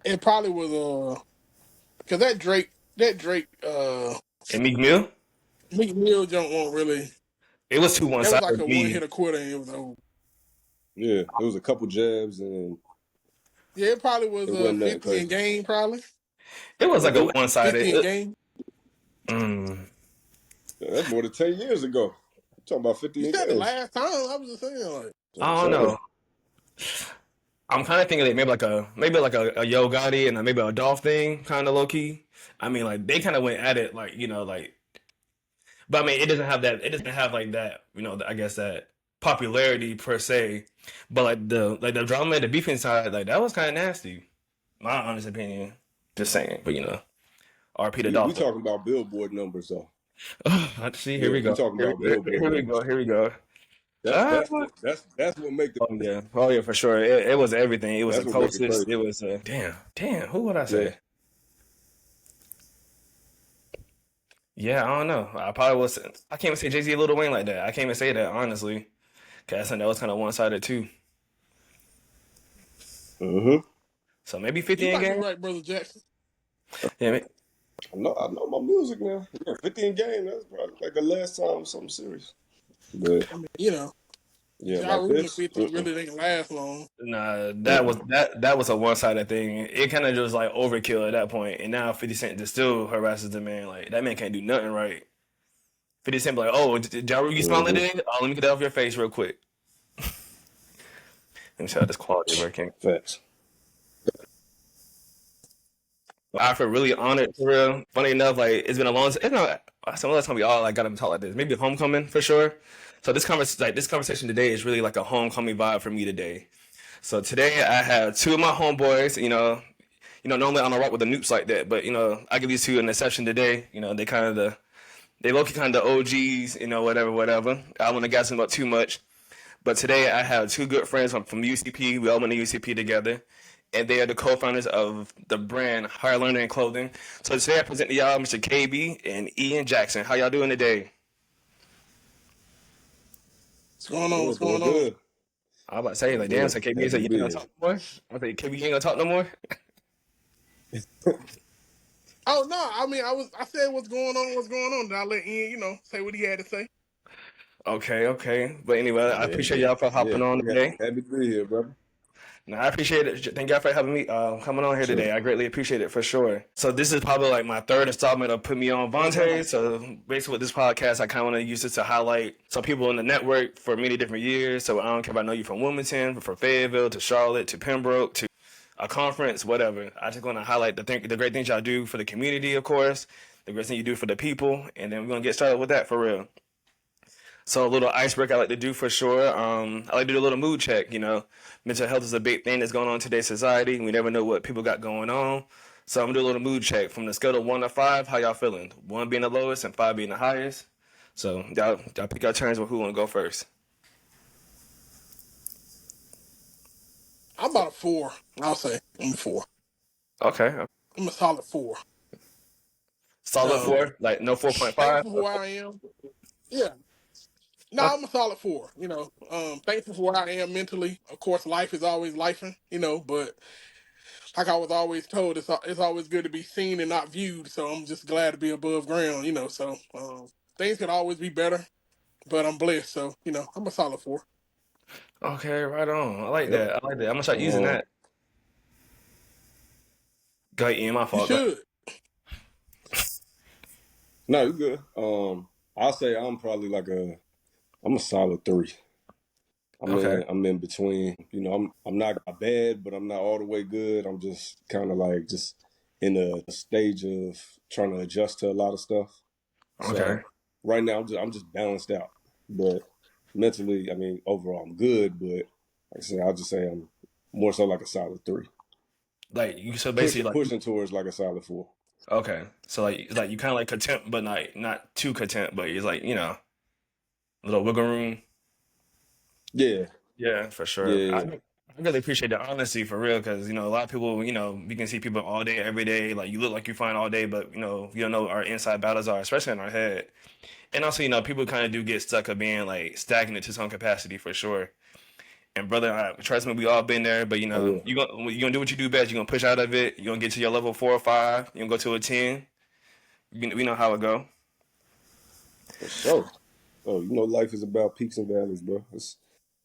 It probably was because that Drake And Meek Mill, Meek Mill don't want really. it was too one That was sided like to a one me. hit a quarter and it was over. Yeah, it was a couple jabs and Yeah, it probably was it wasn't nothing 50 in crazy. game, probably It was like a It, one 50 in sided. game. Mm, that's more than 10 years ago. I'm talking about You 50 in said the games. last time. I was just saying like, That's what I'm I don't saying. know. I'm kind of thinking that maybe like a Yo Gotti and maybe a Dolph thing, kind of low key. I mean, like they kind of went at it, like like. But I mean, it doesn't have that. It doesn't have like that. I guess that popularity per se. But like the drama and the beef inside, like that was kind of nasty. My honest opinion. Just saying. But RP the We Dolphin. talking about Billboard numbers though. See, here Yeah, we we go. talking Here, about here, Billboard here we go. numbers. Here we go. That's Uh, that's the, that's what make the oh yeah. Oh yeah, for sure. It was everything. It was that's the what make it closest. crazy. It was damn. Who would I Yeah. say? Yeah, I don't know. I probably was. I can't even say Jay-Z, Lil Wayne like that. I can't even say that honestly. Cause I think that was kind of one-sided too. Mm-hmm. So maybe you 50 in might be game. right, brother Jackson. Yeah, I know my music now. Yeah, 50 in game. That's probably like the last time something serious. But I mean, yeah, Ja like Rule and this. 50 really didn't last long. nah, Mm-mm. that was a one-sided thing. It kind of just like overkill at that point. And now 50 Cent just still harasses the man. Like that man can't do nothing right. 50 Cent be like, oh, Ja Rule, you smiling Mm-hmm. today? Oh, let me get that off your face real quick. Let me show this quality working. Facts. I feel really honored for real. Funny enough, like it's been a long. It's not some last time we all like got to talk like this. Maybe homecoming for sure. So this conversation today is really like a homecoming vibe for me today. So today I have two of my homeboys. Normally I don't rock with the noops like that, but I give these two an exception today. They kind of they low key kind of the OGs. Whatever, whatever. I don't want to gas them up too much. But today I have two good friends from UCP. We all went to UCP together, and they are the co-founders of the brand Higher Learnin Clothing. So today I present to y'all Mr. KB and Ian Jackson. How y'all doing today? What's going on? Yeah, What's doing going on? good. I was about to say Doing like, damn. good. So KB Happy said to you ain't be gonna here. talk no more. I think KB you ain't gonna talk no more. Oh no, I mean I said what's going on. Then I let Ian, say what he had to say. Okay, okay. But anyway, I Yeah, appreciate yeah, y'all for yeah. hopping on today. Happy to be here, brother. No, I appreciate it. Thank y'all for having me coming on here Sure. today. I greatly appreciate it for sure. So this is probably like my third installment of Put Me On No Vontae. problem. So basically with this podcast, I kind of want to use this to highlight some people in the network for many different years. So I don't care if I know you from Wilmington, from Fayetteville, to Charlotte, to Pembroke, to a conference, whatever. I just want to highlight the great things y'all do for the community, of course, the great thing you do for the people, and then we're gonna get started with that for real. So a little icebreaker I like to do for sure. I like to do a little mood check. Mental health is a big thing that's going on in today's society. We never know what people got going on. So I'm gonna do a little mood check from the scale of 1 to 5. How y'all feeling? 1 being the lowest and 5 being the highest. So y'all pick your turns with who want to go first. I'm about a 4. I'll say I'm a 4. Okay, I'm a solid 4. solid Um, 4. Like no 4.5. thankful for where I am. Yeah. No, Okay. I'm a solid 4. Thankful for where I am mentally. Of course, life is always lifing. But like I was always told, it's always good to be seen and not viewed. So I'm just glad to be above ground. So things could always be better, but I'm blessed. So I'm a solid 4. Okay, right on. I like Yep. that. I like that. I'm gonna start using that. Go ahead, Ian. My You fault. Go ahead. should. No, you good. I'll say I'm a solid 3. Okay. I'm in between. I'm not bad, but I'm not all the way good. I'm just kind of like just in a stage of trying to adjust to a lot of stuff. Okay. So right now I'm just balanced out. But mentally, I mean, overall I'm good. But like I said, I'll just say I'm more so like a solid 3. Like you. So basically, like Pushing towards like a solid 4. okay. So like you kind of like content, but not too content, but it's like a little wiggle room. Yeah, Yeah, for sure. yeah, yeah. I really appreciate the honesty for real, because a lot of people, we can see people all day, every day. Like you look like you're fine all day, but you don't know what our inside battles are, especially in our head. And also, people kind of do get stuck of being like stagnant to some capacity for sure. And brother, trust me, we all been there. But Oh yeah, you gonna do what you do best. You are gonna push out of it. You are gonna get to your level 4 or 5. You are gonna go to a 10. We know how it go. for sure. Oh, you know, life is about peaks and valleys, bro.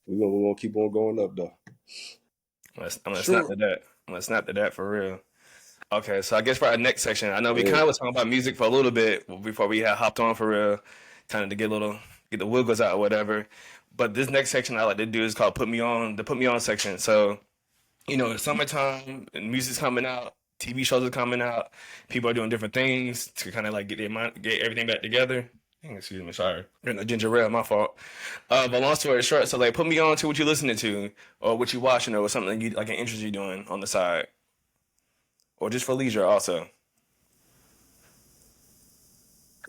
We gonna keep on going up though. I'm gonna snap Sure. to that. I'm gonna snap to that for real. Okay, so I guess for our next section, I know we Yeah, kind of was talking about music for a little bit before we had hopped on for real, kind of to get the wiggles out or whatever. But this next section I like to do is called the put me on section. So it's summertime and music's coming out, TV shows are coming out, people are doing different things to kind of like get everything back together. Excuse me, sorry. Drinking a ginger ale, my fault. But long story short, so like put me on to what you're listening to or what you watching or something you like an interest you doing on the side. Or just for leisure also.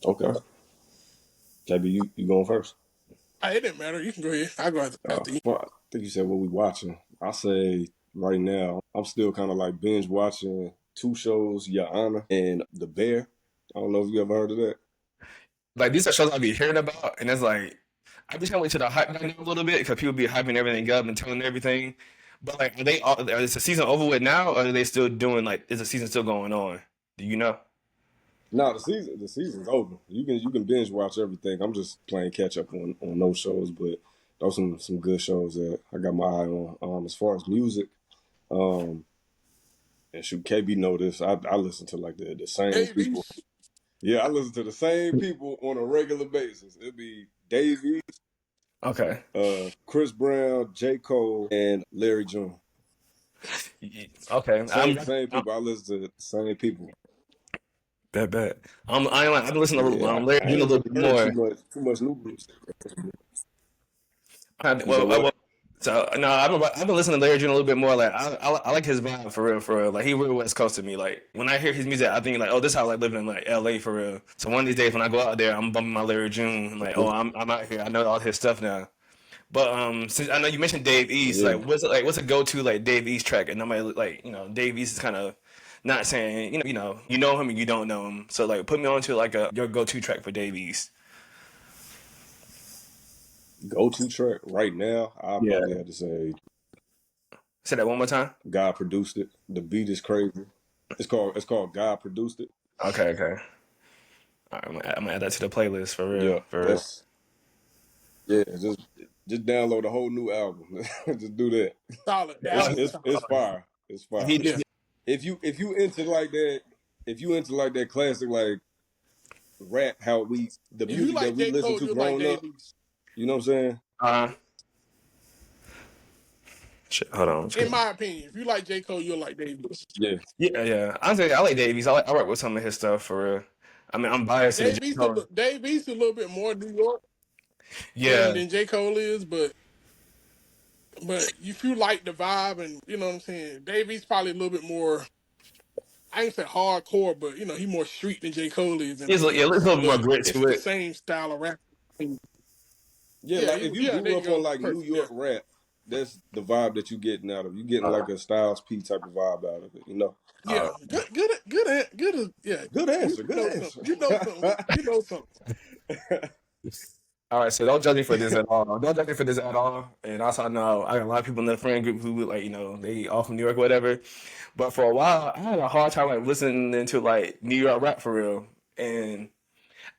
okay. KB, you going first? It didn't matter. You can go ahead. I'll go after you. Well, I think you said what we watching. I say right now, I'm still kind of like binge watching two shows, Your Honor and The Bear. I don't know if you ever heard of that. Like these are shows I be hearing about, and it's like I be trying to wait till the hype down a little bit because people be hyping everything up and telling everything. But like, is the season over with now, or are they still doing like? Is the season still going on? Do you know? No, the season's over. You can binge watch everything. I'm just playing catch up on those shows, but those some good shows that I got my eye on. As far as music, and shoot, KB know this. I listen to like the same people. Davies. Yeah, I listen to the same people on a regular basis. It'll be Davey, Okay. Chris Brown, J. Cole, and Larry June. Okay. Same people. I listen to the same people. Bet. I've been listening to Yeah, Larry I June a ain't little really bit heard more. too much new music. You said Well, what? so no, I've been listening to Larry June a little bit more. Like I like his vibe for real, for real. Like he real West Coast to me. Like when I hear his music, I think like, oh, this is how I like living in like LA for real. So one of these days when I go out there, I'm bumping my Larry June. I'm like, oh, I'm out here. I know all his stuff now. But since I know you mentioned Dave East, Yeah. like what's a go to like Dave East track? And nobody like Dave East is kind of not saying you know him and you don't know him. So like put me on to like your go to track for Dave East. Go-to track right now, I'll Yeah. probably have to say Say that one more time. God produced it. The beat is crazy. It's called God produced it. Okay. All right, I'm gonna add that to the playlist for real. Yeah, that's just download a whole new album. Just do that. Solid. The It's album is it's solid. it's fire. It's fire. Yeah. If you into like that, if you into like that classic like rap, the If you music that like we J. listen Cole, to you'll like growing up, Davies. you know what I'm saying? Shit, hold on. In my opinion, if you like J. Cole, you'll like Davies. Yeah. Yeah. I like Davies. I work with some of his stuff for real. I mean, I'm biased to the J. Cole. Davies a little bit more New York Yeah. than J. Cole is, but if you like the vibe and you know what I'm saying, Davies probably a little bit more. I ain't say hardcore, but he more street than J. Cole is, and He's a little bit more but grit it's to the it. same style of rap. Yeah, like if you There grew you up on go. like New Perfect. Yeah. York rap, that's the vibe that you getting out of it. You getting like a Styles P type of vibe out of it, you know? Yeah, good. Yeah, Good you answer, good know answer. something. You know something. You know something. All right, so don't judge me for this at all. Don't judge me for this at all. And also, I know I got a lot of people in the friend group who like, they all from New York, whatever. But for a while, I had a hard time like listening to like New York rap for real. And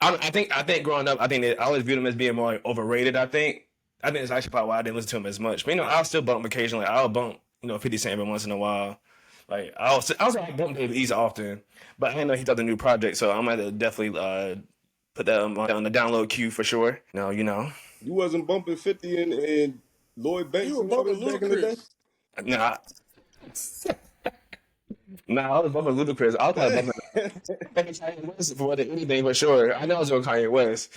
I think growing up, I think that I always viewed him as being more like, overrated. I think it's actually probably why I didn't listen to him as much. But I'll still bump him occasionally. I'll bump 50 Cent every once in a while. Like I was like bump Dave East often, but I didn't know he got the new project, so I'm gonna definitely put that on the download queue for sure. No, You wasn't bumping 50 and Lloyd Banks You were and all bumping this back in the day? Ludacris. nah, nah, I was bumping Ludacris. I was probably Dang. bumping Kanye West for more than anything for sure. I know I was doing Kanye West.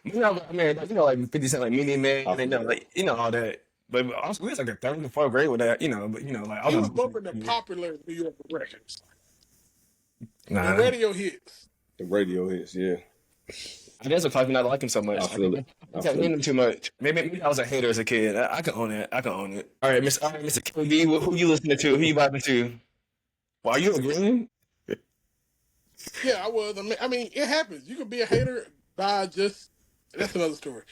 I mean, like 50 Cent, like Mini Man, I and feel like all that. But also, we was like a third and fourth grade with that, But like I You was was bumping the popular New York records. The nah. radio hits. The radio hits, yeah. I guess it's probably not like him so much. I feel it. I kept hating him too much. Maybe I was a hater as a kid. I can own it. All right, Mr. KB, who you listening to? Who you vibing to? Well, are you agreeing? Yeah, I was. I mean, it happens. You could be a hater by just. That's another story.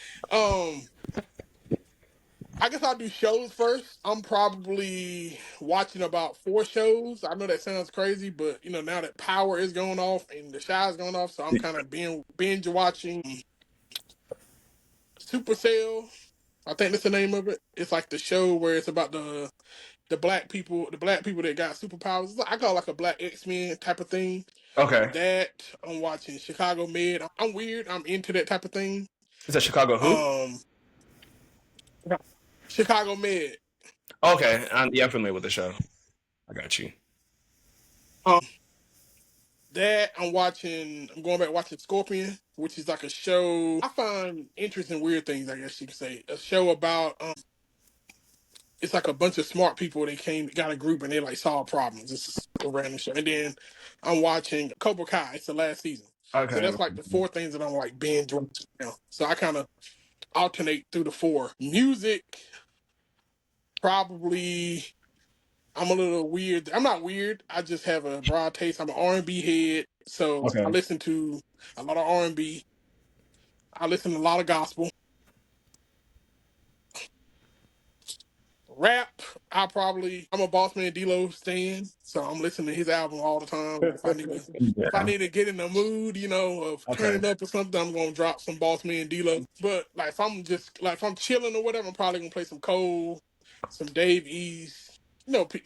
I I guess I'll do shows first. I'm probably watching about 4 shows. I know that sounds crazy, but now that Power is going off and the Shy is going off, so I'm kind of binge watching Supercell. I think that's the name of it. It's like the show where it's about the black people that got superpowers. I call it like a Black X-Men type of thing. Okay. That I'm watching Chicago Med. I'm weird. I'm into that type of thing. Is that Chicago who? Um, Chicago Med. Okay. Yeah, I'm familiar with the show. I got you. That I'm watching. I'm going back watching Scorpion, which is like a show. I find interesting, weird things. I guess you could say a show about. It's like a bunch of smart people. They got a group, and they like solve problems. It's a random show. And then I'm watching Cobra Kai. It's the last season. So Okay. that's like the 4 things that I'm like binge watching now. So I kind of alternate through the 4. Music, probably. I'm a little weird. I'm not weird. I just have a broad taste. I'm an R&B head, so I Okay. listen to a lot of R&B. I listen to a lot of gospel. Rap, I'm a Boss Man D-Lo stan, so I'm listening to his album all the time. If I Yeah. need to get in the mood, of Okay. turning up or something, I'm gonna drop some Boss Man D-Lo. But like if I'm chilling or whatever, I'm probably gonna play some Cole, some Dave East.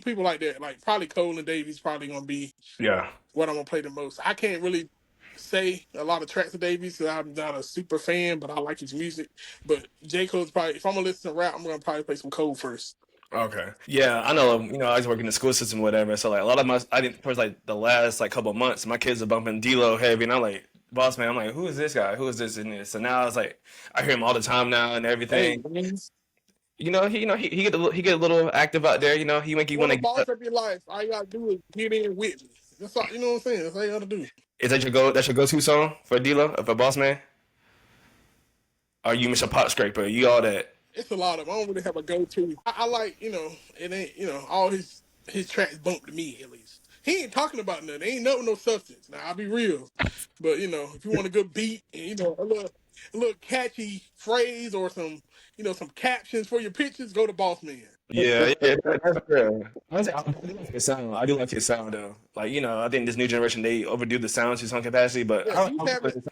People like that. Like probably Cole and Dave East probably gonna be Yeah. what I'm gonna play the most. I can't really say a lot of tracks of Davies because I'm not a super fan, but I like his music. But J. Cole's probably, if I'm gonna listen to rap, I'm gonna probably play some Cole first. Okay. Yeah, I know. I was working in the school system, or whatever. So like a lot of I didn't first like the last like couple of months, my kids are bumping D-Lo heavy, and I'm like, boss man, I'm like, who is this guy? Who is this? And so now it's like I hear him all the time now and Hey, everything. man, He get a little active out there. He make you want want to to get up. boss up your life? All you gotta do is get in with me. That's all. You know what I'm saying? That's all you gotta do. Is that That's your go-to song for D-Lo, for boss man? Or you Mr. Pop Scraper? You all that? It's a lot of. I don't really have a go-to. I like, it ain't, all his tracks bump to me at least. He ain't talking about nothing. Ain't nothing, no substance. Now I'll be real, but if you want a good beat and a little catchy phrase or some captions for your pictures, go to Boss Man. Yeah, yeah, that's fair. I do like your sound. I do like your sound though. Like I think this new generation they overdo the sound to some capacity, but Yeah, he's having.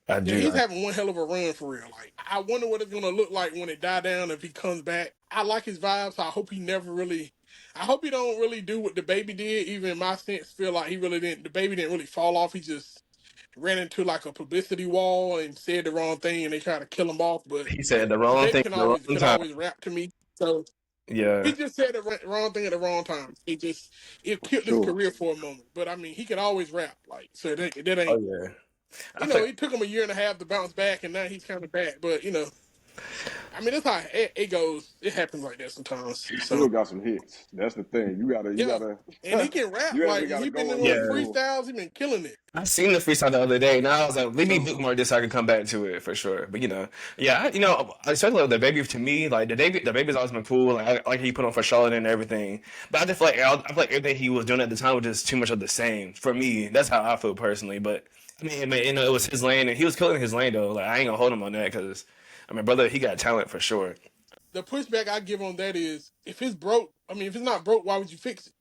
I Yeah, do he's like. having one hell of a run for real. Like, I wonder what it's gonna look like when it die down if he comes back. I like his vibes. So I hope he never really. I hope he don't really do what the baby did. Even in my sense, feel like he really didn't. The baby didn't really fall off. He just ran into like a publicity wall and said the wrong thing, and they tried to kill him off. But He said the the wrong baby thing can at the always wrong could time. always rap to me. So he Yeah. just said the wrong thing at the wrong time. It killed his Sure. career for a moment. But I mean, he can always rap. Like, so that Oh ain't. yeah. I feel It took him a year and a half to bounce back, and now he's kind of back. But I mean, that's how it goes. It happens like that sometimes. He So still got some hits. That's the thing. You yeah, gotta, and he can rap. you Like actually gotta he been go and doing yeah. listen to him. freestyles. He been killing it. I seen the freestyle the other day, and I was like, "Let me So bookmark this so I can come back to it for sure." But yeah, especially like the baby to me, like the baby's always been cool. Like I like he put on for Charlotte and everything. But I just feel like everything he was doing at the time was just too much of the same for me. That's how I feel personally. But I mean, it was his lane, and he was killing his lane though. Like I ain't gonna hold him on that because I mean, brother, he got talent for sure. the pushback I give on that is if it's broke. I mean, if it's not broke, why would you fix it?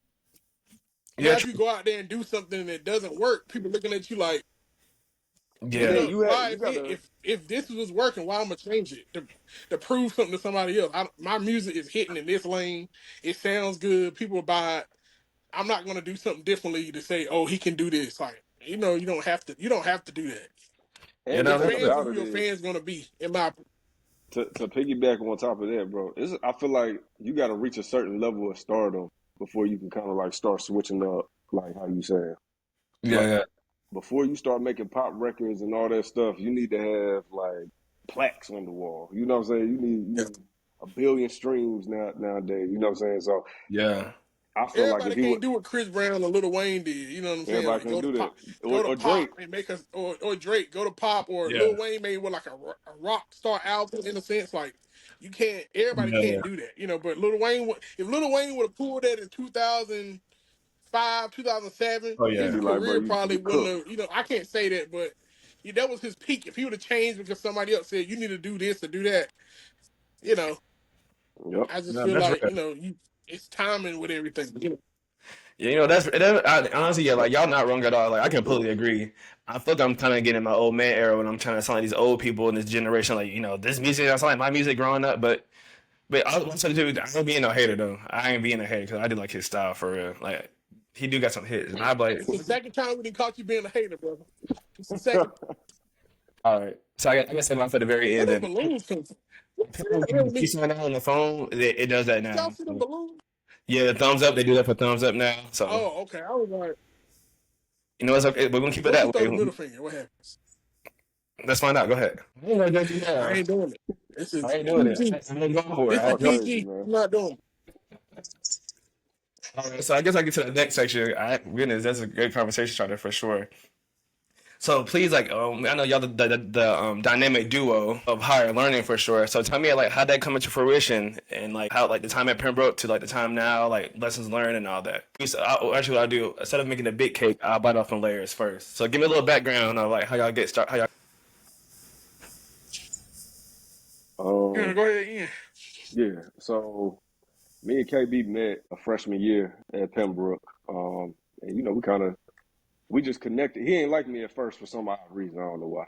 Yeah, Now, if you true. go out there and do something that doesn't work, people looking at you like, But Yeah, then why you if it, gotta if this was working, why I'm gonna change it to prove something to somebody else? My music is hitting in this lane. It sounds good. People buy it. I'm not gonna do something differently to say, oh, he can do this. Like, you don't have to. You don't have to do that. you and the Your know. thing fans are about who it your is fans gonna be. In my to piggyback on top of that, bro. I feel like you gotta reach a certain level of stardom before you can kind of like start switching up, like how you saying. Yeah, Like yeah, before you start making pop records and all that stuff, you need to have like plaques on the wall. You know what I'm saying? You need a billion streams nowadays. You know what I'm saying? So yeah. I feel like if everybody he would, can't do what Chris Brown or Lil Wayne did. You know what I'm saying? everybody Like can do that. go to Or pop Drake. and make us or Drake go to pop or Yeah. Lil Wayne made with like a rock star album in a sense. Like you can't. Everybody Yeah. can't do that. But Lil Wayne if Lil Wayne would have pulled that in 2005, 2007, Oh It'd his yeah. be like, bro, career you probably wouldn't cooked. have. I can't say that, but that was his peak. If he would have changed because somebody else said you need to do this or do that, you know, Yep. I just No, feel that's like real. it's timing with everything. Yeah, honestly, yeah, like y'all not wrong at all. Like I completely agree. I feel like I'm kind of getting in my old man era when I'm trying to sound like these old people in this generation. Like this music, I sound like my music growing up. But I want to do. I ain't being no hater though. I ain't being a hater because I do like his style for real. Like he do got some hits, and I'm like, It's the second time we didn't caught you being a hater, brother. It's the second. all right. So I guess I'm for the very Where end. the Then balloons come from? What when you the keep me? something out on the phone, it does that Y'all now. see them balloons? Yeah, the thumbs up. They do that for thumbs up now. So Oh, okay. I was like, it's okay. We're gonna keep it what if you that throw the way. middle finger? What happens? Let's find out. Go ahead. I ain't gonna judge you I now. ain't doing it. This I is ain't doing it. PG. I'm going for it. This That's is crazy, PG. man. I'm not doing it. All right, so I guess I get to the next section. Goodness, that's a great conversation starter for sure. So please, like, I know y'all the dynamic duo of higher learning for sure. So tell me, like, how'd that come into fruition, and like how, like, the time at Pembroke to like the time now, like lessons learned and all that. Actually, what I do instead of making a big cake, I'll bite off in layers first. So give me a little background of like how y'all get started. How y'all. Yeah, Um, go ahead, Ian. yeah. So me and KB met a freshman year at Pembroke. And we just connected. He ain't like me at first for some odd reason. I don't know why,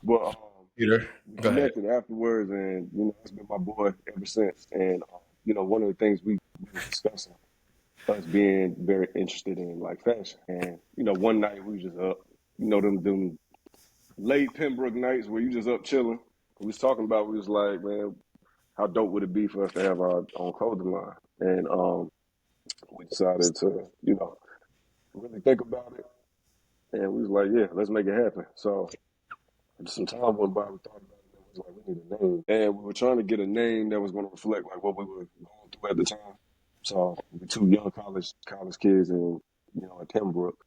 but Peter, we go ahead. connected afterwards, and it's been my boy ever since. And one of the things we was discussing us being very interested in like fashion, and one night we was just up, them late Pembroke nights where you just up chilling. We was talking about, we was like, man, how dope would it be for us to have our own clothing line? And we decided to, really think about it. And we was like, yeah, let's make it happen. So some time went by, we thought about it, and it was like, we need a name. And we were trying to get a name that was going to reflect like what we were going through at the time. So we're two young college kids and, at Pembroke,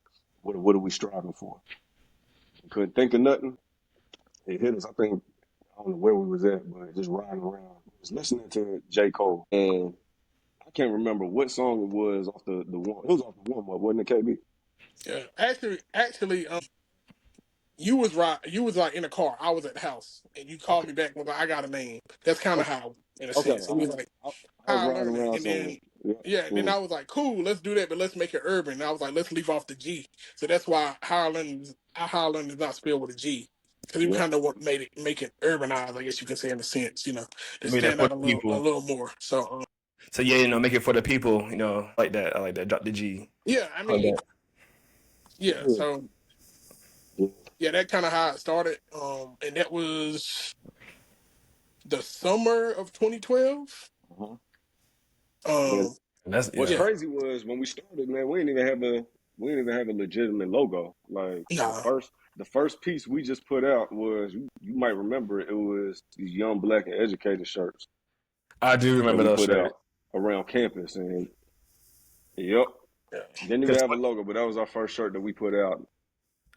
what are we striving for? We couldn't think of nothing. It hit us, I think, I don't know where we was at, but just riding around. I was listening to J. Cole, and I can't remember what song it was off the one. It was off the warm up, wasn't it, KB? Yeah, actually, you was right. You was like in the car. I was at the house, and you called Okay. me back. And was like, I got a name. That's kind of Okay. how, in a Okay. sense, it was like I was how I riding learned it, around and somewhere. then Yeah. yeah, then I was like, cool, let's do that, but let's make it urban. And I was like, let's leave off the G. So that's why how I learned is not spelled with a G. Because you Yeah. kind of what made it make it urbanized, I guess you can say in a sense, to Made that stand for out the a people. little more. So So yeah, make it for the people. I like that. I like that. Drop the G. yeah, I I like mean that. yeah, Yeah. so Yeah. yeah, that kind of how it started. And that was the summer of 2012. Uh-huh. And Um, And that's what's yeah. yeah, crazy was when we started, man, we didn't even have a legitimate logo. Like nah, the first piece we just put out was, you might remember it was these young black and educated shirts I do that remember we those put shirts. out around campus. And yep, yeah. didn't even Because have a logo, but that was our first shirt that we put out.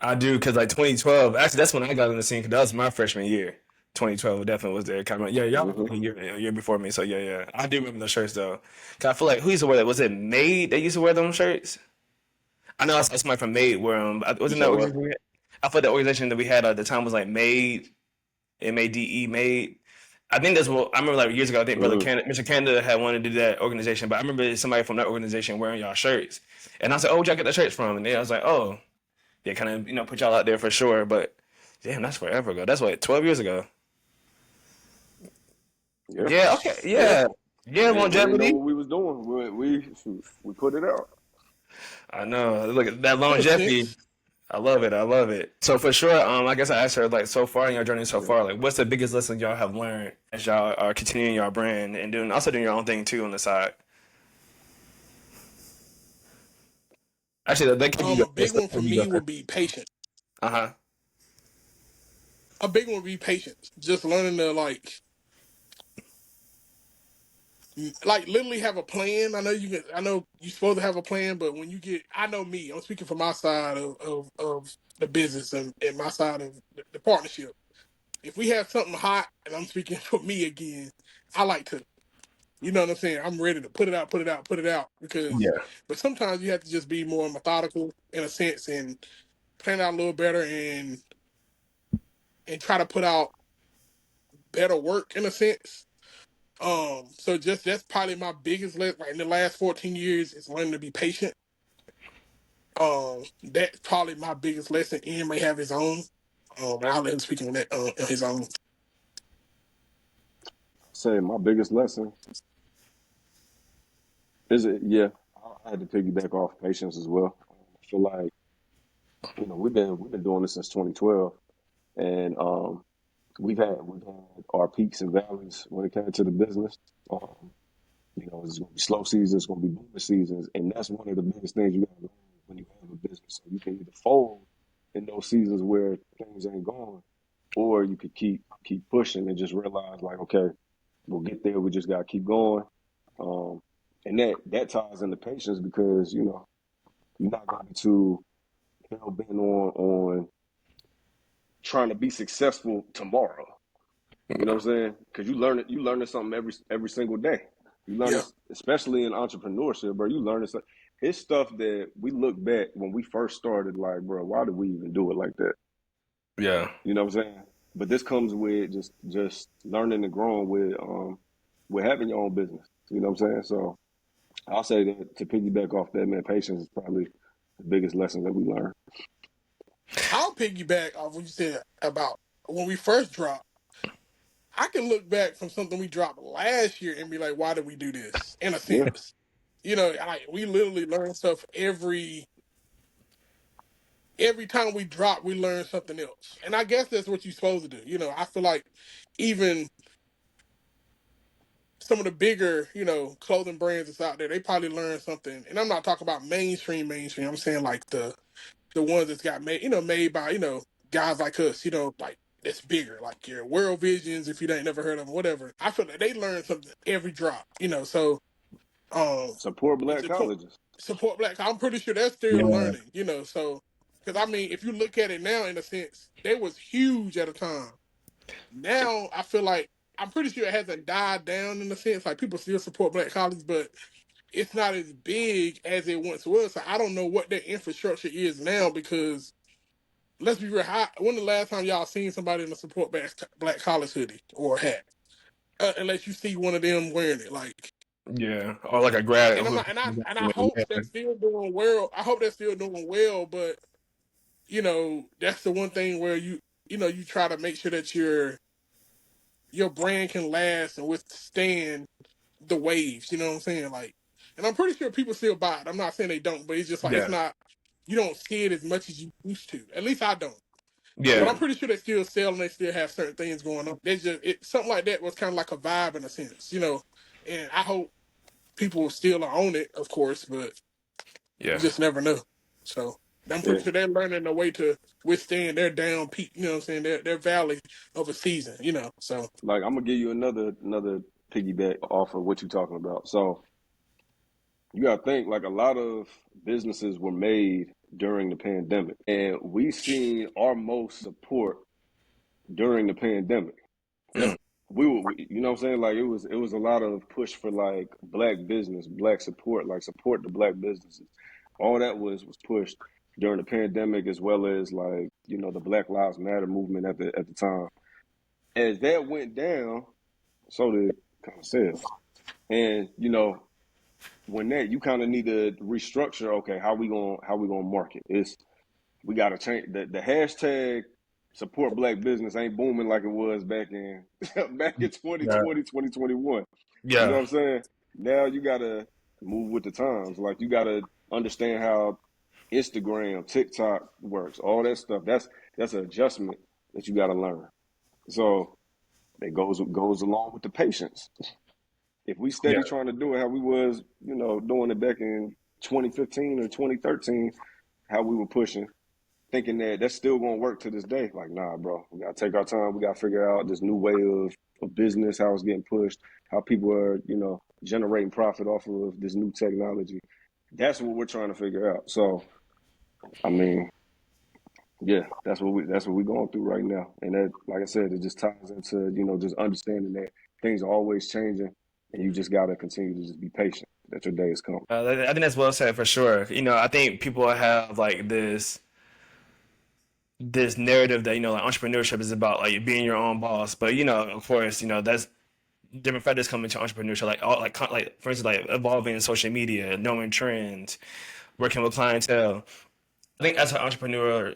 I do, because like 2012. Actually, that's when I got in the scene. Because that was my freshman year. 2012 definitely was there. Kind of, yeah, y'all Hmm. a year before me. So yeah. I do remember those shirts though. 'Cause I feel like who used to wear that? Was it Made? They used to wear them shirts. I know I saw somebody from Made where You wasn't that said what? organization we had? I thought the organization that we had at the time was like Made, MADE, Made. I think that's what I remember. Like years ago, I think Brother Mm. Canada, Mr. Canada had wanted to do that organization, but I remember somebody from that organization wearing y'all shirts, and I was like, "Oh, where'd y'all get the shirts from?" And I was like, "Oh, yeah, kind of put y'all out there for sure." But damn, that's forever ago. That's what 12 years ago. Yeah. Yeah. Okay. Yeah. Yeah. Yeah. We didn't know Longevity. what we was doing. We put it out. I know. Look at that Makes longevity. sense. I love it. I love it. So for sure, I guess I asked her like so far in your journey so Yeah. far, like what's the biggest lesson y'all have learned as y'all are continuing your brand and doing your own thing too on the side. Actually, they could be go A big first. They one for could be go me would first. be patient. Uh huh. A big one would be patience. Just learning to like literally have a plan. I know you're supposed to have a plan, but when you get, I know me. I'm speaking from my side of the business and my side of the partnership. If we have something hot, and I'm speaking for me again, I like to, you know what I'm saying? I'm ready to put it out, put it out, put it out. Yeah. But sometimes you have to just be more methodical in a sense and plan out a little better. And and try to put out better work in a sense. So just that's probably my biggest lesson. Like in the last 14 years, is learning to be patient. That's probably my biggest lesson. Ian may have his own. I'll let him speak on that. His own. Say my biggest lesson is it. Yeah, I had to piggyback off patience as well. I feel like we've been doing this since 2012, and we've had our peaks and valleys when it came to the business. Um, it's going to be slow seasons, it's going to be booming seasons, and that's one of the biggest things you got to learn when you have a business. So you can either fold in those seasons where things ain't going, or you could keep pushing and just realize like, okay, we'll get there. We just got to keep going, and that ties into patience because you're not going to be too hell bent on trying to be successful tomorrow. You know what I'm saying? Because you learning something every single day. You learn Yeah. this, especially in entrepreneurship, bro. You learn this. It's stuff that we look back when we first started, like, bro, why did we even do it like that? Yeah. You know what I'm saying? But this comes with just learning and growing with having your own business. You know what I'm saying? So I'll say that to piggyback off that, man, patience is probably the biggest lesson that we learn. I'll piggyback off what you said about when we first dropped. I can look back from something we dropped last year and be like, why did we do this? In a Yeah, sense. We literally learn stuff every time we drop, we learn something else. And I guess that's what you're supposed to do. I feel like even some of the bigger, clothing brands that's out there, they probably learn something. And I'm not talking about mainstream. I'm saying like the ones that's got made by, guys like us, like that's bigger, like your World Visions, if you ain't never heard of them, whatever. I feel like they learn something every drop, so support you black colleges. support black. I'm pretty sure they're still Yeah. learning, so because I mean, if you look at it now, in a sense, they was huge at a time. Now I feel like I'm pretty sure it hasn't died down in a sense. Like people still support black colleges, but it's not as big as it once was. So I don't know what their infrastructure is now because let's be real. When the last time y'all seen somebody in a support black college hoodie or hat? Unless you see one of them wearing it, like. Yeah. Or like a grad And I'm who not, and I hope they're still doing well. I hope they're still doing well, but that's the one thing where you try to make sure that your brand can last and withstand the waves. You know what I'm saying? Like, and I'm pretty sure people still buy it. I'm not saying they don't, but it's just like it's yeah. not. You don't see it as much as you used to. At least I don't. But Yeah. I'm pretty sure they still sell and they still have certain things going on. There's just something like that was kind of like a vibe in a sense. And I hope people still are on it, of course, but you Yeah. just never know. So I'm Yeah, pretty sure they're learning a way to withstand their down peak. You know what I'm saying? Their valley of a season. So like I'm gonna give you another piggyback off of what you're talking about. So you gotta think like a lot of businesses were made during the pandemic, and we seen our most support during the pandemic. Mm. You know what I'm saying? Like it was a lot of push for like black business, black support, like support the black businesses. All that was pushed during the pandemic, as well as like the Black Lives Matter movement at the time. As that went down, so did kind of sales. And when that you kind of need to restructure. Okay, how we gonna market? We got to change the hashtag. Support black business ain't booming like it was back in back in Yeah. 2020, 2021. You know Yeah. what I'm saying? Now you gotta move with the times. Like you gotta understand how Instagram, TikTok works, all that stuff. That's an adjustment that you gotta learn. So it goes along with the patience. If we Yeah. steady trying to do it how we was, doing it back in 2015 or 2013, how we were pushing, thinking that that's still gonna work to this day. Like, nah, bro, we gotta take our time. We gotta figure out this new way of business, how it's getting pushed, how people are, generating profit off of this new technology. That's what we're trying to figure out. So, I mean, yeah, that's what we're going through right now. And that, like I said, it just ties into, just understanding that things are always changing and you just gotta continue to just be patient that your day is coming. I think that's well said for sure. I think people have like this this narrative that like entrepreneurship is about like being your own boss, but of course, that's different factors come into entrepreneurship, like like for instance, like evolving in social media, knowing trends, working with clientele. I think as an entrepreneur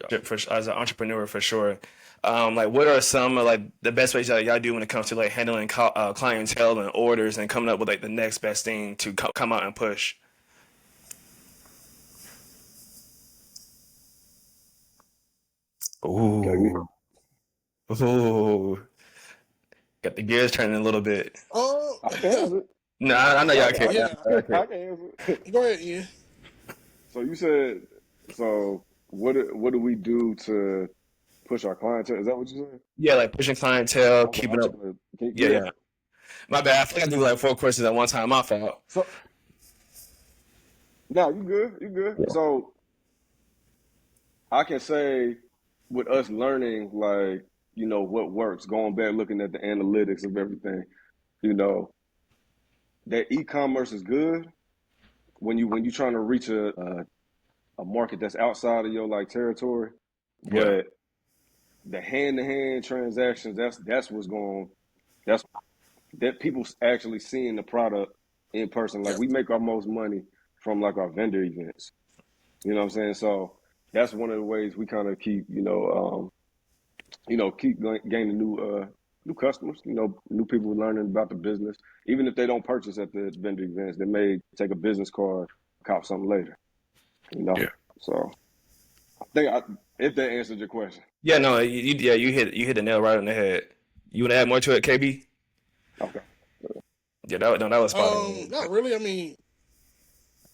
for sure. Like, what are some of like the best ways that y'all do when it comes to like handling clientele and orders and coming up with like the next best thing to come out and push? Okay, Ooh, ooh, got the gears turning a little bit. Um, I can answer it. No, I know I y'all can, I can't. can, yeah. I can answer it. Go ahead, Ian. So you said, so what do we do to push our clientele? Is that what you said? Yeah, like pushing clientele, I'm keeping up. trying to, Yeah, yeah. yeah. My bad. I think I do like 4 courses at one time. My fault. So now you good, you good. Yeah. So I can say with us learning, like, what works, going back, looking at the analytics of everything, you know, that e-commerce is good when you trying to reach a market that's outside of your like territory, Yeah. but the hand-to-hand transactions, that's what's going, that's that people actually seeing the product in person. Like Yeah. we make our most money from like our vendor events. You know what I'm saying? So that's one of the ways we kind of keep, keep gaining new customers. New people learning about the business. Even if they don't purchase at the vendor events, they may take a business card, cop something later. You know. Yeah. So I think if that answered your question. Yeah. No. Yeah. You hit the nail right on the head. You want to add more to it, KB? Okay. Yeah. That was spot on. Not really. I mean,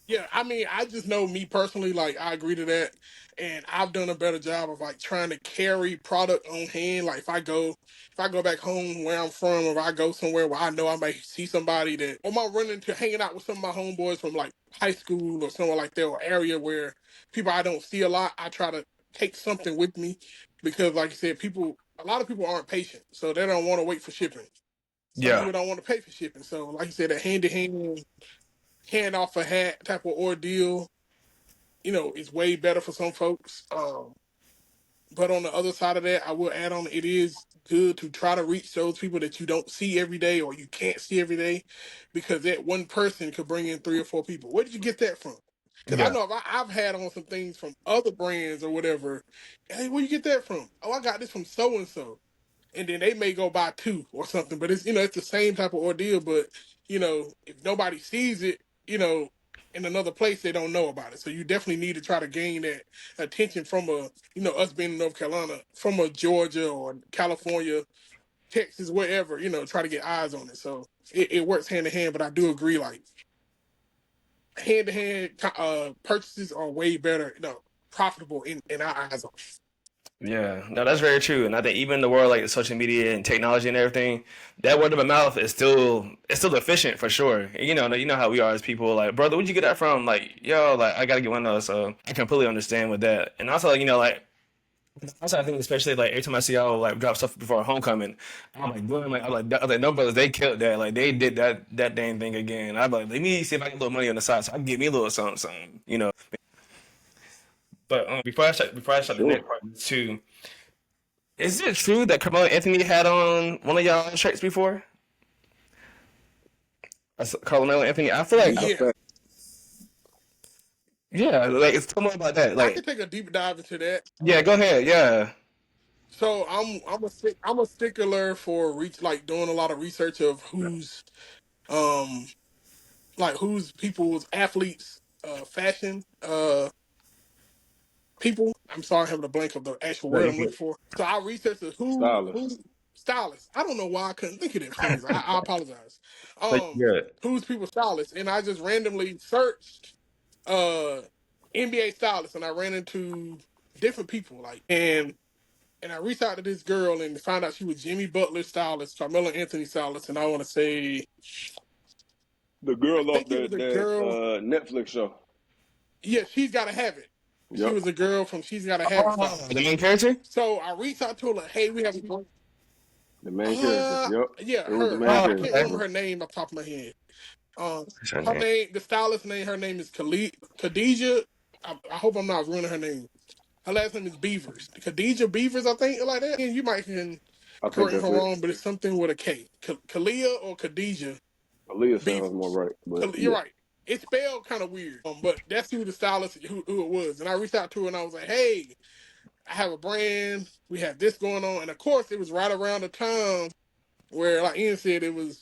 yeah, I mean, I just know me personally, like I agree to that. And I've done a better job of like trying to carry product on hand. Like if I go back home where I'm from, or if I go somewhere where I know I may see somebody that or I run into hanging out with some of my homeboys from like high school or somewhere like that, or area where people I don't see a lot, I try to take something with me because like I said, a lot of people aren't patient. So they don't want to wait for shipping. Some Yeah. people don't want to pay for shipping. So like you said, a hand to hand off a hat type of ordeal, is way better for some folks. But on the other side of that, I will add on it is good to try to reach those people that you don't see every day or you can't see every day, because that one person could bring in 3 or 4 people. Where did you get that from? Because I Yeah. know if I've had on some things from other brands or whatever. Hey, where you get that from? Oh, I got this from so and so, and then they may go buy 2 or something. But it's the same type of ordeal. But if nobody sees it, in another place, they don't know about it. So you definitely need to try to gain that attention from us being in North Carolina, from a Georgia or California, Texas, wherever. Try to get eyes on it. So it works hand in hand. But I do agree, like hand to hand purchases are way better, profitable in our eyes. Yeah, no, that's very true. And I think even in the world like social media and technology and everything, that word of mouth is still efficient for sure. And you know how we are as people. Like, brother, where'd you get that from? Like, yo, like I gotta get one of those. So I completely understand with that. And also, like also I think especially like every time I see y'all like drop stuff before homecoming, I'm like, boom, like I was like, no brothers, they killed that. Like they did that dang thing again. I'm like, let me see if I can get a little money on the side so I can get me a little something, something. But before I start the Sure. next part too. Is it true that Carmelo Anthony had on one of y'all shirts before? Carmelo Anthony. I feel like, Not Yeah, fast. yeah, like it's tell more about that. I could Like, take a deep dive into that. yeah, go ahead. Yeah, So I'm a stickler for like doing a lot of research of um who's people's athletes fashion people. I'm sorry, I'm having a blank of the actual no, word you I'm looking good. for. So I researched who Stylist. stylists. I don't know why I couldn't think of that for some reason. I apologize. No, you good. Who's people stylists, and I just randomly searched uh NBA stylists, and I ran into different people and I reached out to this girl and found out she was Jimmy Butler stylist, Carmelo Anthony stylist, and I want to say The I girl off think it was that a girl. Netflix show. Yeah, she's got to have it. She Yep. was a girl from She's Gotta Have It Oh, the stylist. main character. So I reached out to her like, "Hey, we have The main character. Yep. yeah, It was the her. main Oh, I character can't for okay. remember real. her name off the top of my head. What's her Her name? name, the stylist name, her name is Khadijah. I hope I'm not ruining her name. Her last name is Beavers. Khadija Beavers, I think, like that. And you might can I think correct me if that's I'm it. wrong, but it's something with a K. Kalia or Khadija Aaliyah sounds more Beavers. right, but You're yeah. right. It's spelled kind of weird, but that's who the stylist, who it was. And I reached out to her and I was like, hey, I have a brand. We have this going on. And of course, it was right around the time where, like Ian said, it was,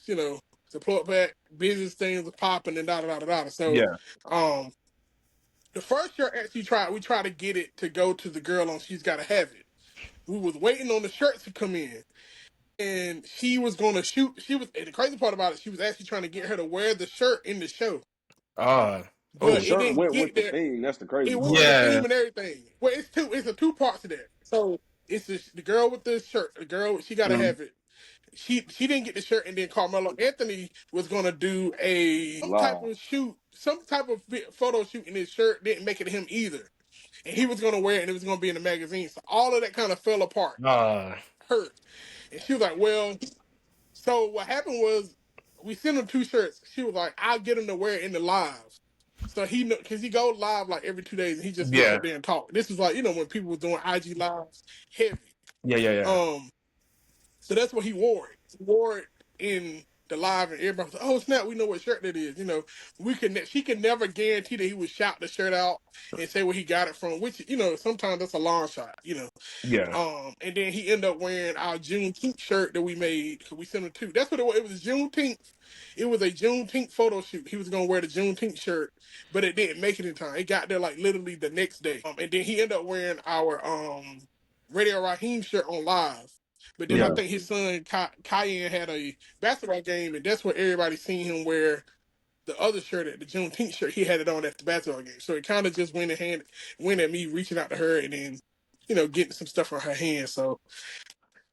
support back, business things were popping and da da da da da. So, Yeah. um, the first year actually we tried to get it to go to the girl on She's Gotta Have It. We was waiting on the shirts to come in. And she was gonna shoot. And the crazy part about it, she was actually trying to get her to wear the shirt in the show, Ah. The but Oh. it shirt didn't went with get the there. theme. That's the crazy It went part. with the Yeah. theme and everything. Well, it's a two parts to that. So it's the girl with the shirt. The girl, she gotta Mhm. have it. She didn't get the shirt, and then Carmelo Anthony was gonna do some type Live. of shoot, some type of photo shoot, and his shirt didn't make it to him either. And he was gonna wear it, and it was gonna be in the magazine. So all of that kind of fell apart. Ah. Hurt. And she was like, "Well." So what happened was we sent him two shirts. She was like, "I'll get him to wear it in the live." So he know because he goes live like every 2 days, and he just gets Yeah. up there and talk. This was like when people were doing IG lives heavy. Yeah. Yeah. Yeah. Um, so that's what he wore it. He wore it in the live, and everybody was like, "Oh snap, we know what shirt that is." She can never guarantee that he would shout the shirt out and say where he got it from, which sometimes that's a long shot. Yeah. And then he ended up wearing our Juneteenth shirt that we made because we sent him two. That's what it was. It was Juneteenth. It was a Juneteenth photo shoot. He was gonna wear the Juneteenth shirt, but it didn't make it in time. It got there like literally the next day. And then he ended up wearing our Radio Raheem shirt on live. But then I Yeah. Mm. think his son Cayenne had a basketball game, and that's where everybody seen him wear the other shirt, at the Juneteenth shirt. He had it on at the basketball game. So it kind of just went at me reaching out to her, and then getting some stuff on her hands. So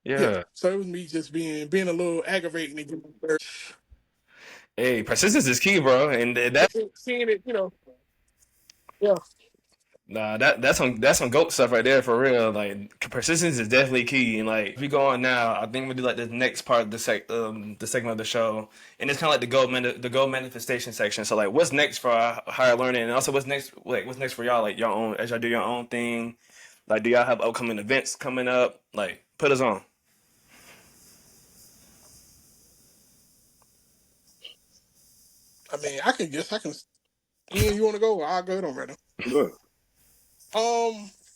yeah, Yeah. so it was me just being a little aggravating and Hey, persistence is key, bro. And that seeing it, yeah. nah, that's some goat stuff right there for real. Like persistence is definitely key. And like if we go on now, I think we'll do like the next part of the segment of the show, and it's kind of like the goal manifestation section. So like, what's next for higher learning, and also what's next for y'all, like your own as y'all do your own thing. Like, do y'all have upcoming events coming up? Like, put us on. I mean, I can. Ian, you want to go? I'll go ahead on right now. Good.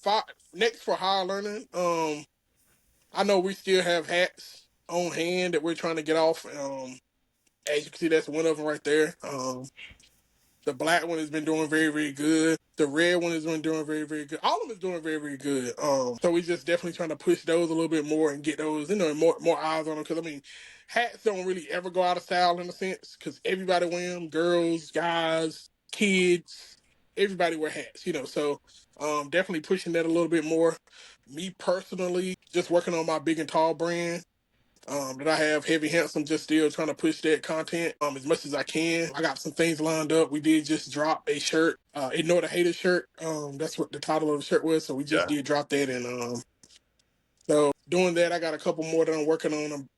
Five, next for higher learning. I know we still have hats on hand that we're trying to get off. As you can see, that's one of them right there. The black one has been doing very, very good. The red one has been doing very, very good. All of them is doing very, very good. So we just definitely trying to push those a little bit more and get those, more eyes on them. Because I mean, hats don't really ever go out of style in a sense. Because everybody wear them, girls, guys, kids, everybody wear hats. So definitely pushing that a little bit more. Me personally, just working on my big and tall brand that I have. Heavy Handsome, just still trying to push that content as much as I can. I got some things lined up. We did just drop a shirt, Ignore the Hater shirt. That's what the title of the shirt was. So we just Yeah. did drop that, and so doing that, I got a couple more that I'm working on. I'm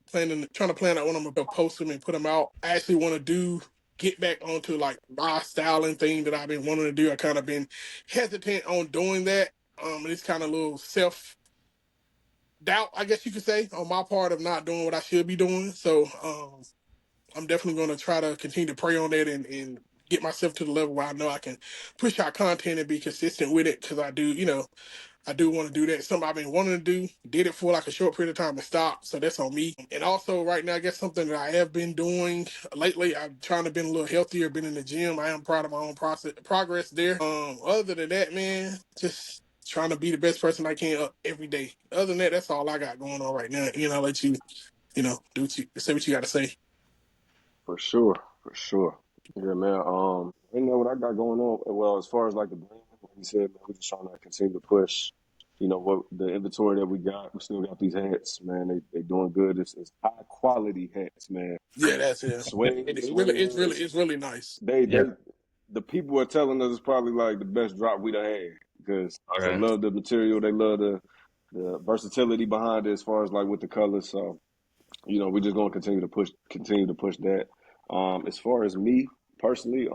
trying to plan out when I'm gonna post them and put them out. I actually want to get back onto like my styling thing that I've been wanting to do. I kind of been hesitant on doing that. It's kind of a little self doubt, I guess you could say, on my part of not doing what I should be doing. So I'm definitely going to try to continue to pray on that and get myself to the level where I know I can push out content and be consistent with it because I do want to do that. Something I've been wanting to do, did it for like a short period of time and stopped. So that's on me. And also right now, I guess something that I have been doing lately, I'm trying to be a little healthier, been in the gym. I am proud of my own progress there. Other than that, man, just trying to be the best person I can every day. Other than that, that's all I got going on right now. I'll let you, do what you say what you got to say. For sure. For sure. Yeah, man. You know what I got going on? Well, as far as like the brand, like you said, man, we're just trying to continue to push. What the inventory that we got. We still got these hats, man. They doing good. It's high quality hats, man. Yeah, that's it. Swing, It really, swing hats. it's really nice. They Yeah. they the people are telling us it's probably like the best drop we done had because they Okay. love the material. They love the versatility behind it as far as like with the colors. So we're just gonna continue to push that. As far as me personally,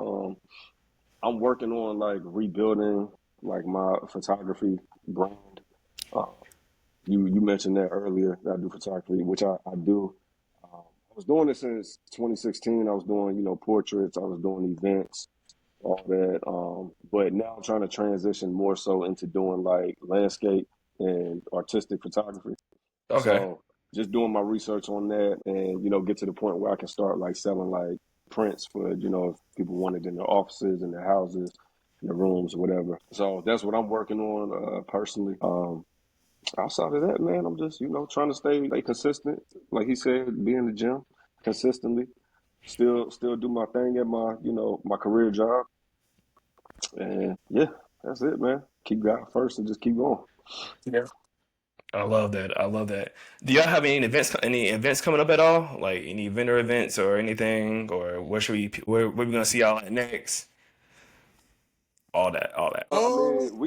I'm working on like rebuilding. like my photography brand. Uh, you mentioned that earlier that I do photography, which I do. I was doing it since 2016. I was doing, portraits. I was doing events, all that. But now I'm trying to transition more so into doing like landscape and artistic photography. Okay. So just doing my research on that and, get to the point where I can start like selling like prints for, if people want it in their offices, in their houses, in their rooms, whatever. So that's what I'm working on personally. Outside of that, man, I'm just, trying to stay consistent. Like he said, be in the gym consistently. Still do my thing at my, my career job. And yeah, that's it, man. Keep God first and just keep going. Yeah. I love that. I love that. Do y'all have any events coming up at all? Like any vendor events or anything? Or where we gonna see y'all at next? All that, all that. I Um. mean,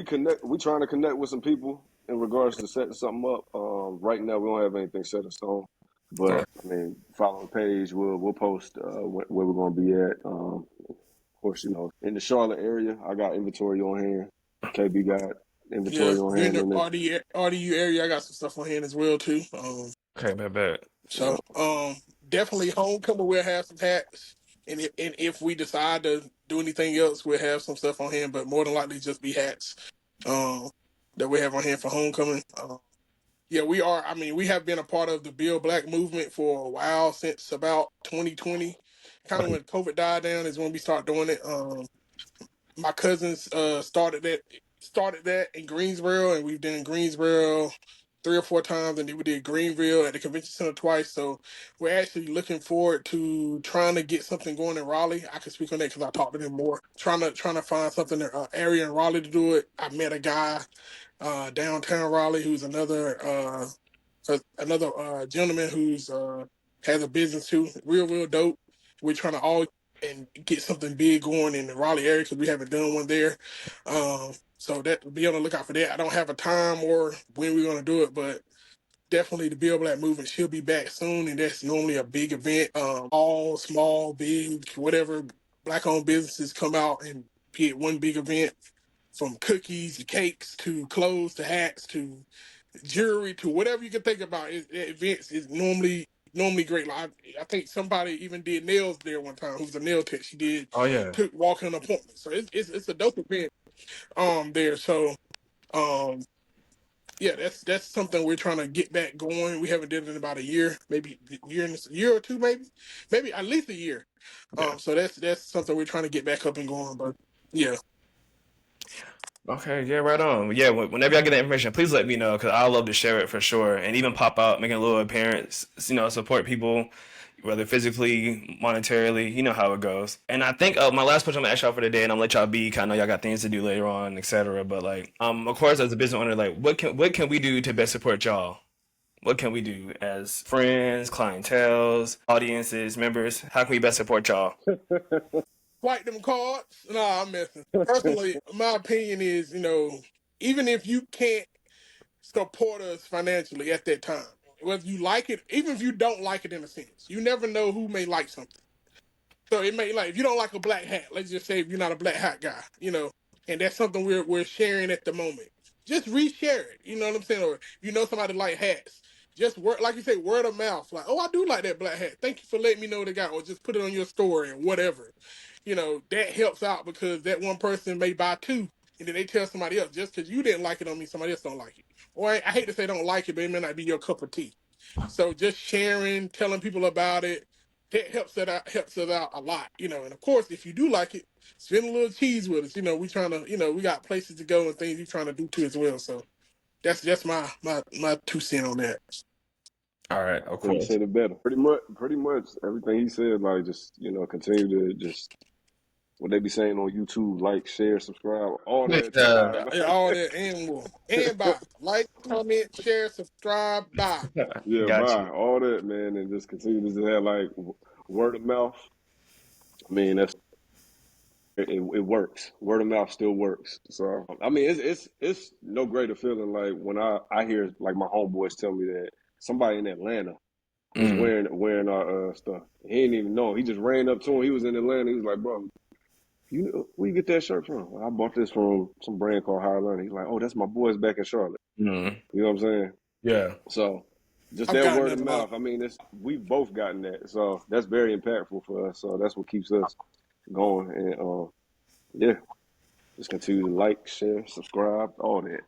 we trying to connect with some people in regards to setting something up. Right now we don't have anything set in stone, Okay. but I mean, follow the page. We'll post where we're gonna be at. Of course, in the Charlotte area, I got inventory on hand. KB got Yeah. inventory on You're in hand the in there. RDU area. I got some stuff on hand as well too. Okay, bad. So definitely homecoming. We'll have some hats, and if we decide to do anything else, we'll have some stuff on hand. But more than likely, just be hats. That we have on hand for homecoming. Yeah, we are. I mean, we have been a part of the Build Black movement for a while, since about 2020. Kind of when COVID died down is when we start doing it. My cousins started that in Greensboro, and we've done Greensboro 3 or 4 times, and then we did Greenville at the convention center twice. So we're actually looking forward to trying to get something going in Raleigh. I can speak on that because I talked to them more. Trying to find something area in Raleigh to do it. I met a guy downtown Raleigh who's another gentleman who's has a business too. Real dope. We're trying to all and get something big going in the Raleigh area because we haven't done one there. So that be on the lookout for that. I don't have a time or when we're gonna do it, but definitely the Build Black movement should be back soon, and that's normally a big event. All small, big, whatever black owned businesses come out and be at one big event, from cookies to cakes to clothes to hats to jewelry to whatever you can think about. Events is normally great. Like I think somebody even did nails there one time. Who was a nail tech? She did Oh yeah. took walk-in appointments. So it's a dope event there. So um yeah, that's something we're trying to get back going. We haven't did it in about a year, maybe year or two, maybe at least a year. Yeah. So that's something we're trying to get back up and going. But yeah, Okay, yeah, right on. Yeah, whenever y'all get that information, please let me know because I love to share it for sure, and even pop out, making a little appearance. Support people, whether physically, monetarily. You know how it goes. And I think my last question I'm gonna ask y'all for today, and I'm gonna let y'all be. 'Cause I know y'all got things to do later on, etc. But like, of course, as a business owner, like, what can we do to best support y'all? What can we do as friends, clientels, audiences, members? How can we best support y'all? swipe them cards. Nah, I'm messing. Personally, my opinion is, even if you can't support us financially at that time, whether you like it, even if you don't like it in a sense, you never know who may like something. So it may, like, if you don't like a black hat, let's just say if you're not a black hat guy, and that's something we're sharing at the moment. Just reshare it. You know what I'm saying? Or somebody like hats. Just word, like you say, word of mouth. Like, oh, I do like that black hat. Thank you for letting me know the guy. Or just put it on your story or whatever. That helps out because that one person may buy two, and then they tell somebody else just because you didn't like it on me, somebody else don't like it. Or I hate to say don't like it, but it may not be your cup of tea. So just sharing, telling people about it, that helps us out a lot. And of course, if you do like it, spend a little cheese with us. We trying to, we got places to go and things we trying to do too as well. So that's just my 2 cents on that. All right, of Couldn't have course. said it better. Pretty much everything he said. Like just continue to just what they be saying on YouTube, like, share, subscribe, all that type of Yeah. stuff. Yeah, all that and more. And buy. Like, comment, share, subscribe, buy. Yeah, Got bye. you. All that, man, and just continue to just have like word of mouth. I mean, it works. Word of mouth still works. So I mean, it's no greater feeling like when I hear like my homeboys tell me that somebody in Atlanta was wearing our stuff. He didn't even know. He just ran up to him. He was in Atlanta. He was like, bro, Where you get that shirt from? I bought this from some brand called Higher Learning. He's like, oh, that's my boys back in Charlotte. Mm. You know what I'm saying? Yeah. So just I've that gotten word that of a lot. mouth. I mean, we've both gotten that. So that's very impactful for us. So that's what keeps us going. And yeah, just continue to like, share, subscribe, all that.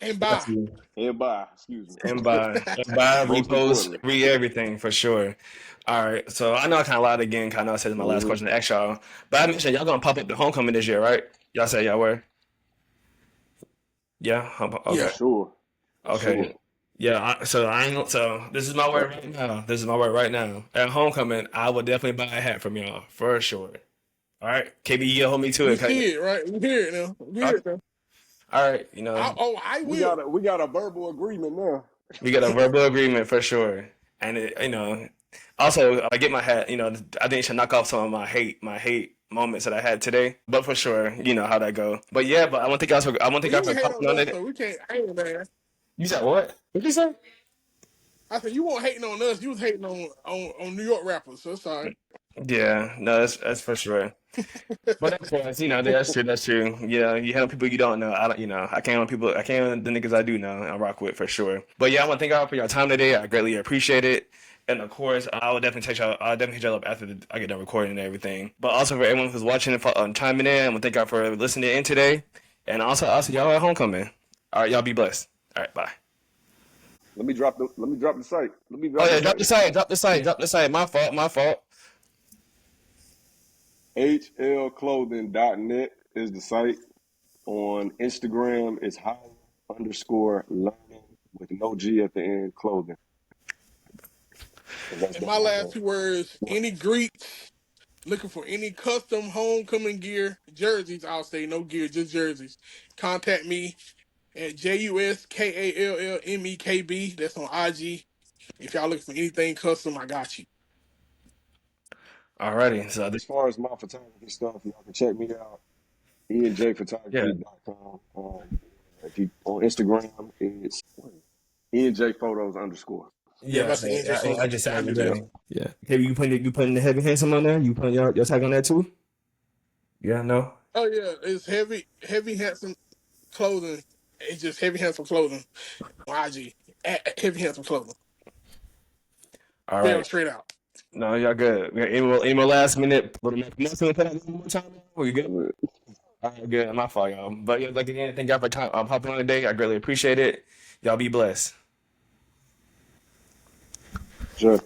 And That's buy. you. And buy, excuse me. And buy, Most repost, importantly. read everything for sure. All right. So I know I kind of lied again. Kind of said in my last Hmm. question to ask y'all, but I mentioned y'all gonna pop up the homecoming this year, right? Y'all say y'all were. Yeah. For Yeah. Okay. sure. For sure. Okay. Yeah. So I ain't. So this is my word right now. This is my word right now. At homecoming, I will definitely buy a hat from y'all for sure. All right. KB, you hold me to We it. see it, right? We hear it now. We hear Okay. it now. All right. You know, I We will. got a verbal agreement now. we got a verbal agreement for sure. And you know, also I get my hat. You know, I think it should knock off some of my hate moments that I had today. But for sure, you know how that go. But yeah, but I want to thank y'all for Well, you ain't hate popping on on us, it. so we can't. I ain't mad. You said what? What you say? I said you weren't hating on us. You was hating on New York rappers. So it's all right. Yeah, no, that's for sure. But that's course, you know, that's true. That's true. Yeah, you have people you don't know. I don't, you know, I can't on people. I can't on the niggas I do know. I rock with for sure. But yeah, I want to thank y'all for your time today. I greatly appreciate it. And of course, I will definitely take y'all. I'll definitely hit y'all up after I get done recording and everything. But also for everyone who's watching and chiming in, I want to thank y'all for listening in today. And also y'all at homecoming. All right, y'all be blessed. All right, bye. Let me drop the site. Let me Oh drop the yeah, drop site. the site. Drop the site. Drop the site. My fault. My fault. HLclothing.net is the site. On Instagram, it's higher_learning with no G at the end, clothing. And that's And that my my last 2 words: any Greeks looking for any custom homecoming gear, jerseys. I'll say no gear, just jerseys. Contact me at JUSKALLMEKB. That's on IG. If y'all looking for anything custom, I got you. Alrighty. So As far as my photography stuff, y'all can check me out. yeah, ENJphotography.com. If you on Instagram, it's ENJ_photos_. Yeah, yeah. that's the NJ I photo. just I said do it that. today. Yeah. Hey, you putting the heavy handsome on there? You putting your tag on there too? Yeah, no. Oh yeah, it's heavy handsome clothing. It's just heavy handsome clothing on IG. Heavy handsome clothing. All Spell right. straight out. No, y'all good. We got any more last minute little nothing put out one more time? Are you good? All right, good. My fault, y'all. But yeah, like again, thank y'all for time hopping on today. I greatly appreciate it. Y'all be blessed. Sure.